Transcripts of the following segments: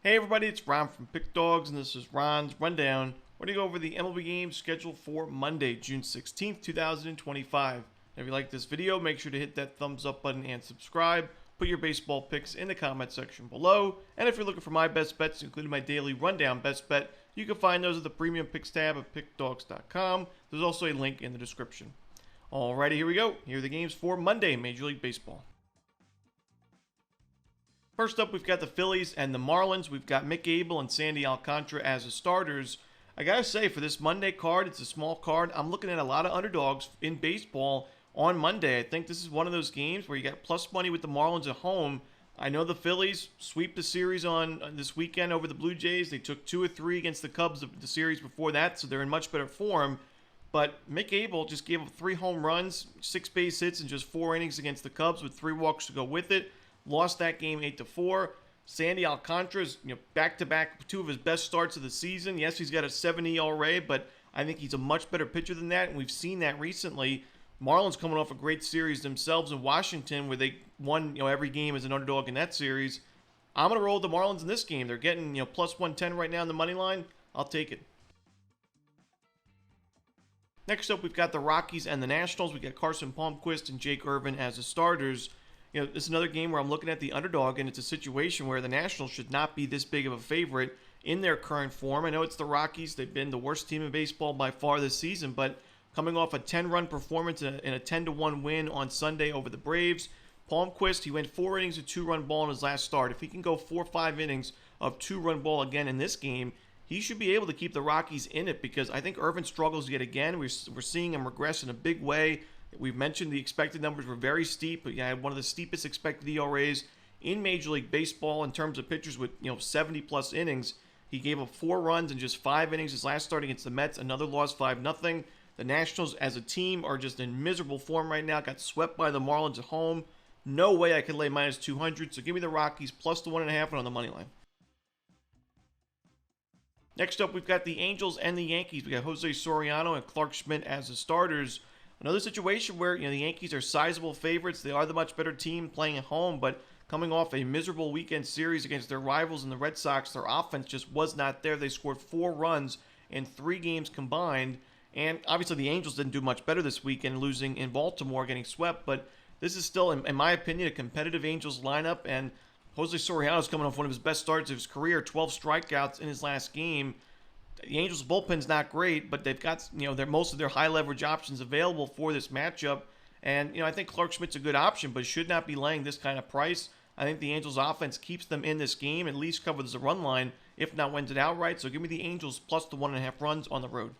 Hey everybody, it's Ron from Pick Dawgz, and this is Ron's Rundown. We're going to go over the MLB games scheduled for Monday, June 16th, 2025. If you like this video, make sure to hit that thumbs up button and subscribe. Put your baseball picks in the comment section below. And if you're looking for my best bets, including my daily rundown best bet, you can find those at the premium picks tab of pickdawgz.com. There's also a link in the description. Alrighty, here we go. Here are the games for Monday, Major League Baseball. First up, we've got the Phillies and the Marlins. We've got Mick Abel and Sandy Alcantara as the starters. I gotta say, for this Monday card, it's a small card. I'm looking at a lot of underdogs in baseball on Monday. I think this is one of those games where you got plus money with the Marlins at home. I know the Phillies sweep the series on this weekend over the Blue Jays. They took 2 or 3 against the Cubs the series before that, so they're in much better form. But Mick Abel just gave up 3 home runs, 6 base hits in just 4 innings against the Cubs with 3 walks to go with it. Lost that game 8-4. Sandy Alcantara's, back-to-back 2 of his best starts of the season. Yes, he's got a 7 ERA, but I think he's a much better pitcher than that, and we've seen that recently. Marlins coming off a great series themselves in Washington, where they won every game as an underdog in that series. I'm going to roll with the Marlins in this game. They're getting plus 110 right now in the money line. I'll take it. Next up, we've got the Rockies and the Nationals. We got Carson Palmquist and Jake Irvin as the starters. This is another game where I'm looking at the underdog, and it's a situation where the Nationals should not be this big of a favorite in their current form. I know it's the Rockies. They've been the worst team in baseball by far this season, but coming off a 10-run performance in a 10-1 win on Sunday over the Braves, Palmquist, he went 4 innings of 2-run ball in his last start. If he can go 4 or 5 innings of 2-run ball again in this game, he should be able to keep the Rockies in it, because I think Irvin struggles yet again. We're seeing him regress in a big way. We've mentioned the expected numbers were very steep, but had one of the steepest expected ERAs in Major League Baseball in terms of pitchers with 70-plus innings. He gave up 4 runs in just 5 innings his last start against the Mets. Another loss, 5-0. The Nationals as a team are just in miserable form right now. Got swept by the Marlins at home. No way I could lay minus 200, so give me the Rockies plus the 1.5 and on the money line. Next up, we've got the Angels and the Yankees. We got Jose Soriano and Clark Schmidt as the starters. Another situation where the Yankees are sizable favorites. They are the much better team playing at home, but coming off a miserable weekend series against their rivals in the Red Sox, their offense just was not there. They scored 4 runs in 3 games combined, and obviously the Angels didn't do much better this weekend, losing in Baltimore, getting swept, but this is still, in my opinion, a competitive Angels lineup, and Jose Soriano is coming off one of his best starts of his career, 12 strikeouts in his last game. The Angels' bullpen's not great, but they've got most of their high leverage options available for this matchup. And I think Clark Schmidt's a good option, but should not be laying this kind of price. I think the Angels' offense keeps them in this game, at least covers the run line, if not wins it outright. So give me the Angels plus the 1.5 runs on the road.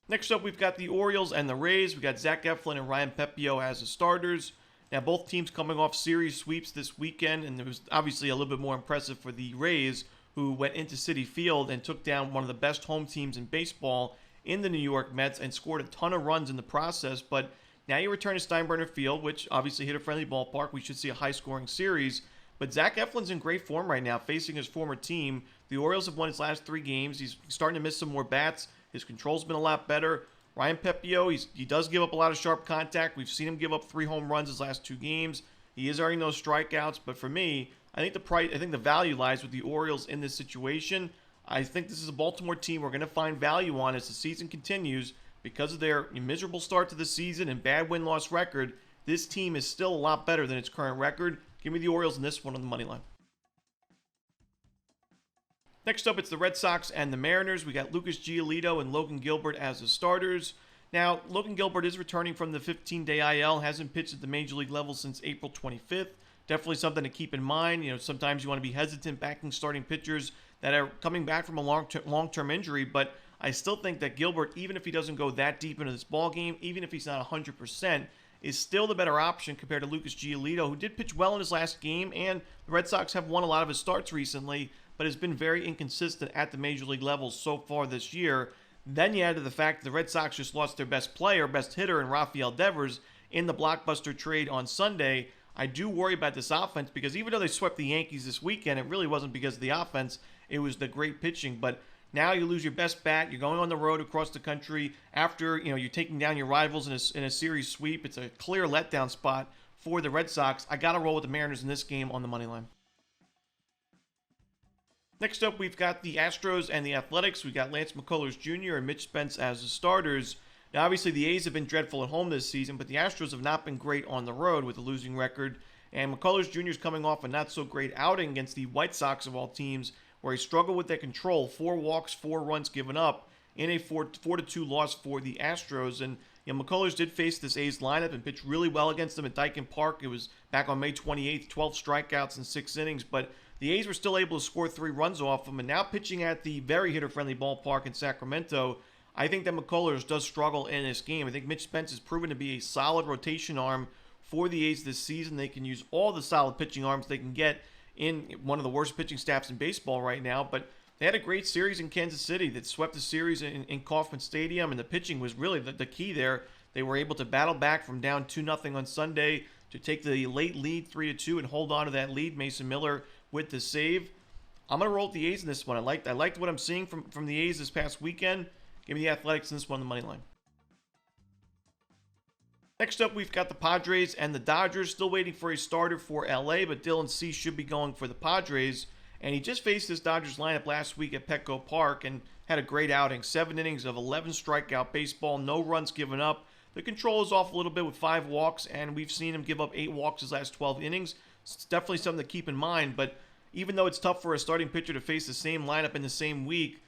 Next up, we've got the Orioles and the Rays. We got Zach Eflin and Ryan Pepiot as the starters. Now, both teams coming off series sweeps this weekend, and it was obviously a little bit more impressive for the Rays, who went into Citi Field and took down one of the best home teams in baseball in the New York Mets and scored a ton of runs in the process. But now you return to Steinbrenner Field, which obviously hit a friendly ballpark. We should see a high-scoring series. But Zach Eflin's in great form right now, facing his former team. The Orioles have won his last 3 games. He's starting to miss some more bats. His control's been a lot better. Ryan Pepiot, he does give up a lot of sharp contact. We've seen him give up 3 home runs his last 2 games. He is earning those strikeouts, but for me, I think the value lies with the Orioles in this situation. I think this is a Baltimore team we're going to find value on as the season continues because of their miserable start to the season and bad win-loss record. This team is still a lot better than its current record. Give me the Orioles in this one on the money line. Next up, it's the Red Sox and the Mariners. We got Lucas Giolito and Logan Gilbert as the starters. Now, Logan Gilbert is returning from the 15-day IL, hasn't pitched at the major league level since April 25th. Definitely something to keep in mind. Sometimes you want to be hesitant backing starting pitchers that are coming back from a long-term injury, but I still think that Gilbert, even if he doesn't go that deep into this ball game, even if he's not 100%, is still the better option compared to Lucas Giolito, who did pitch well in his last game, and the Red Sox have won a lot of his starts recently, but has been very inconsistent at the major league level so far this year. Then you add to the fact that the Red Sox just lost their best player, best hitter, in Rafael Devers in the blockbuster trade on Sunday. I do worry about this offense because even though they swept the Yankees this weekend, it really wasn't because of the offense. It was the great pitching. But now you lose your best bat. You're going on the road across the country after you're taking down your rivals in a series sweep. It's a clear letdown spot for the Red Sox. I got to roll with the Mariners in this game on the money line. Next up, we've got the Astros and the Athletics. We've got Lance McCullers Jr. and Mitch Spence as the starters. Now, obviously, the A's have been dreadful at home this season, but the Astros have not been great on the road with a losing record. And McCullers Jr. is coming off a not-so-great outing against the White Sox of all teams, where he struggled with their control. 4 walks, 4 runs given up in a 4-2 loss for the Astros. And McCullers did face this A's lineup and pitched really well against them at Daikin Park. It was back on May 28th, 12 strikeouts in 6 innings, but the A's were still able to score 3 runs off him. And now pitching at the very hitter-friendly ballpark in Sacramento, I think that McCullers does struggle in this game. I think Mitch Spence has proven to be a solid rotation arm for the A's this season. They can use all the solid pitching arms they can get in one of the worst pitching staffs in baseball right now. But they had a great series in Kansas City that swept the series in Kauffman Stadium, and the pitching was really the key there. They were able to battle back from down 2-0 on Sunday to take the late lead 3-2 and hold on to that lead. Mason Miller with the save. I'm going to roll with the A's in this one. I liked what I'm seeing from the A's this past weekend. Give me the Athletics in this one on the money line. Next up, we've got the Padres and the Dodgers. Still waiting for a starter for LA, but Dylan Cease should be going for the Padres. And he just faced this Dodgers lineup last week at Petco Park and had a great outing. 7 innings of 11 strikeout baseball, no runs given up. The control is off a little bit with 5 walks, and we've seen him give up 8 walks his last 12 innings. It's definitely something to keep in mind, but even though it's tough for a starting pitcher to face the same lineup in the same week,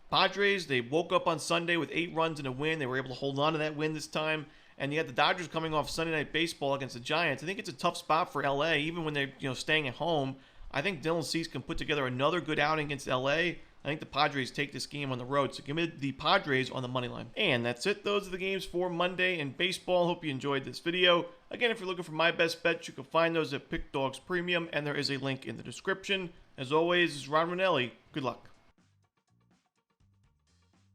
Padres, they woke up on Sunday with 8 runs and a win. They were able to hold on to that win this time. And you had the Dodgers coming off Sunday Night Baseball against the Giants. I think it's a tough spot for LA, even when they're staying at home. I think Dylan Cease can put together another good outing against LA. I think the Padres take this game on the road. So give me the Padres on the money line. And that's it. Those are the games for Monday in baseball. Hope you enjoyed this video. Again, if you're looking for my best bets, you can find those at Pick Dawgz Premium, and there is a link in the description. As always, this is Romanelli. Good luck.